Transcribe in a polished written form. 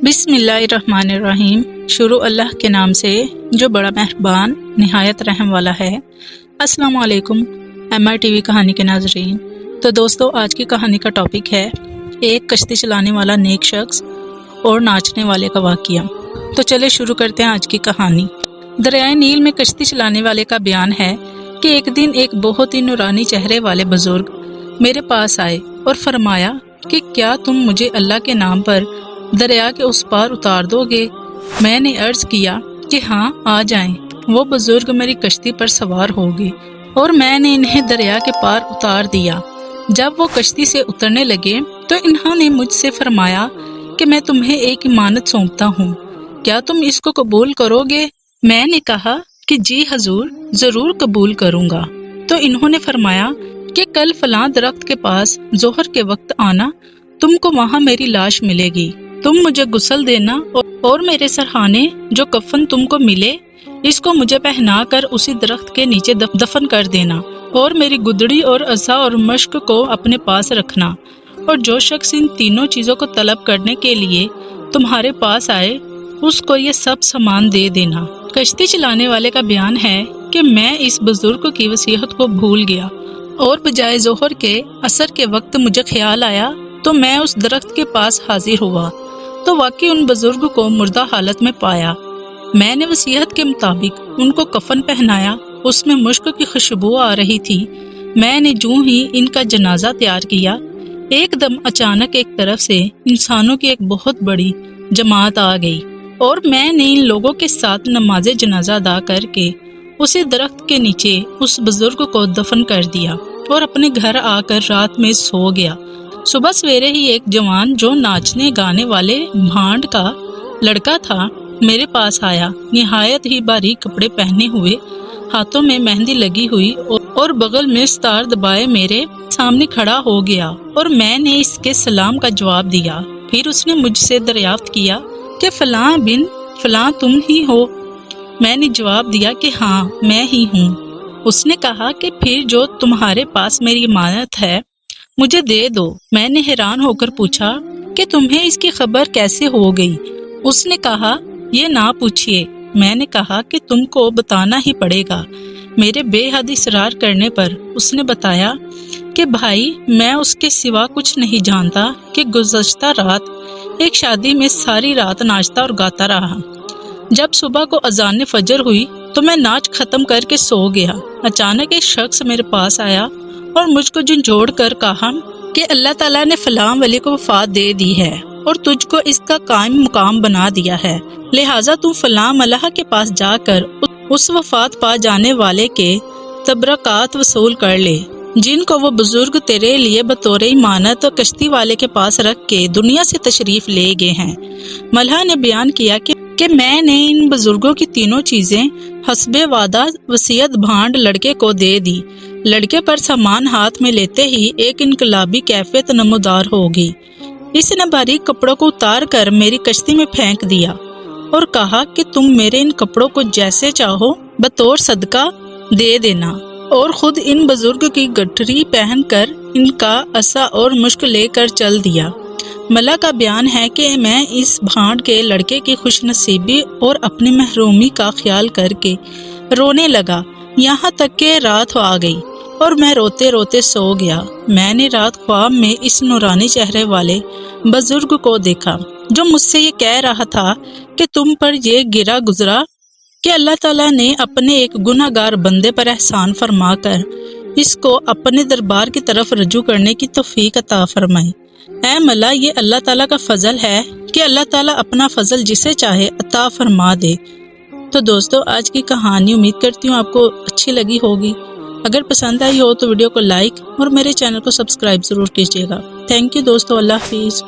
بسم اللہ الرحمن الرحیم۔ شروع اللہ کے نام سے جو بڑا مہربان نہایت رحم والا ہے۔ السلام علیکم MRTV کہانی کے ناظرین۔ تو دوستو، آج کی کہانی کا ٹاپک ہے ایک کشتی چلانے والا نیک شخص اور ناچنے والے کا واقعہ۔ تو چلے شروع کرتے ہیں آج کی کہانی۔ دریائے نیل میں کشتی چلانے والے کا بیان ہے کہ ایک دن ایک بہت ہی نورانی چہرے والے بزرگ میرے پاس آئے اور فرمایا کہ کیا تم مجھے اللہ کے نام پر دریا کے اس پار اتار دو گے؟ میں نے عرض کیا کہ ہاں، آ جائیں۔ وہ بزرگ میری کشتی پر سوار ہو گئے اور میں نے انہیں دریا کے پار اتار دیا۔ جب وہ کشتی سے اترنے لگے تو انہوں نے مجھ سے فرمایا کہ میں تمہیں ایک امانت سونپتا ہوں، کیا تم اس کو قبول کرو گے؟ میں نے کہا کہ جی حضور، ضرور قبول کروں گا۔ تو انہوں نے فرمایا کہ کل فلاں درخت کے پاس ظہر کے وقت آنا، تم کو وہاں میری لاش ملے گی۔ تم مجھے غسل دینا اور میرے سرہانے جو کفن تم کو ملے اس کو مجھے پہنا کر اسی درخت کے نیچے دفن کر دینا، اور میری گدڑی اور عصا اور مشق کو اپنے پاس رکھنا، اور جو شخص ان تینوں چیزوں کو طلب کرنے کے لیے تمہارے پاس آئے اس کو یہ سب سامان دے دینا۔ کشتی چلانے والے کا بیان ہے کہ میں اس بزرگ کی وصیت کو بھول گیا اور بجائے ظہر کے عصر کے وقت مجھے خیال آیا تو میں اس درخت کے پاس حاضر ہوا تو واقعی ان بزرگ کو مردہ حالت میں پایا۔ میں نے وصیت کے مطابق ان کو کفن پہنایا، اس میں مشک کی خوشبو آ رہی تھی۔ میں نے جوں ہی ان کا جنازہ تیار کیا، ایک دم اچانک ایک طرف سے انسانوں کی ایک بہت بڑی جماعت آ گئی، اور میں نے ان لوگوں کے ساتھ نماز جنازہ ادا کر کے اسی درخت کے نیچے اس بزرگ کو دفن کر دیا اور اپنے گھر آ کر رات میں سو گیا۔ صبح سویرے ہی ایک جوان جو ناچنے گانے والے بھانڈ کا لڑکا تھا میرے پاس آیا، نہایت ہی باریک کپڑے پہنے ہوئے، ہاتھوں میں مہندی لگی ہوئی اور بغل میں ستار دبائے میرے سامنے کھڑا ہو گیا، اور میں نے اس کے سلام کا جواب دیا۔ پھر اس نے مجھ سے دریافت کیا کہ فلاں بن فلاں تم ہی ہو؟ میں نے جواب دیا کہ ہاں، میں ہی ہوں۔ اس نے کہا کہ پھر جو تمہارے پاس میری امانت ہے مجھے دے دو۔ میں نے حیران ہو کر پوچھا کہ تمہیں اس کی خبر کیسے ہو گئی؟ اس نے کہا یہ نہ پوچھئے۔ میں نے کہا کہ تم کو بتانا ہی پڑے گا۔ میرے بے حد اصرار کرنے پر اس نے بتایا کہ بھائی، میں اس کے سوا کچھ نہیں جانتا کہ گزشتہ رات ایک شادی میں ساری رات ناچتا اور گاتا رہا۔ جب صبح کو اذان فجر ہوئی تو میں ناچ ختم کر کے سو گیا۔ اچانک ایک شخص میرے پاس آیا اور مجھ کو جھنجھوڑ کر کہا کہ اللہ تعالیٰ نے فلاں ولی کو وفات دے دی ہے اور تجھ کو اس کا قائم مقام بنا دیا ہے، لہٰذا تم فلاں ملح کے پاس جا کر اس وفات پا جانے والے کے تبرکات وصول کر لے، جن کو وہ بزرگ تیرے لیے بطور امانت کشتی والے کے پاس رکھ کے دنیا سے تشریف لے گئے ہیں۔ ملح نے بیان کیا کہ میں نے ان بزرگوں کی تینوں چیزیں حسب وعدہ وصیت بھانڈ لڑکے کو دے دی۔ لڑکے پر سامان ہاتھ میں لیتے ہی ایک انقلابی کیفیت نمودار ہوگی۔ اس نے باریک کپڑوں کو اتار کر میری کشتی میں پھینک دیا اور کہا کہ تم میرے ان کپڑوں کو جیسے چاہو بطور صدقہ دے دینا، اور خود ان بزرگ کی گٹھری پہن کر ان کا عصا اور مشک لے کر چل دیا۔ ملا کا بیان ہے کہ میں اس بھانڈ کے لڑکے کی خوش نصیبی اور اپنی محرومی کا خیال کر کے رونے لگا، یہاں تک کہ رات آ گئی اور میں روتے روتے سو گیا۔ میں نے رات خواب میں اس نورانی چہرے والے بزرگ کو دیکھا جو مجھ سے یہ کہہ رہا تھا کہ تم پر یہ گرا گزرا کہ اللہ تعالیٰ نے اپنے ایک گناہ گار بندے پر احسان فرما کر اس کو اپنے دربار کی طرف رجوع کرنے کی توفیق عطا فرمائی۔ اے ملا، یہ اللہ تعالیٰ کا فضل ہے کہ اللہ تعالیٰ اپنا فضل جسے چاہے عطا فرما دے۔ تو دوستو، آج کی کہانی امید کرتی ہوں آپ کو اچھی لگی ہوگی۔ اگر پسند آئی ہو تو ویڈیو کو لائک اور میرے چینل کو سبسکرائب ضرور کیجیے گا۔ تھینک یو دوستو، اللہ حافظ۔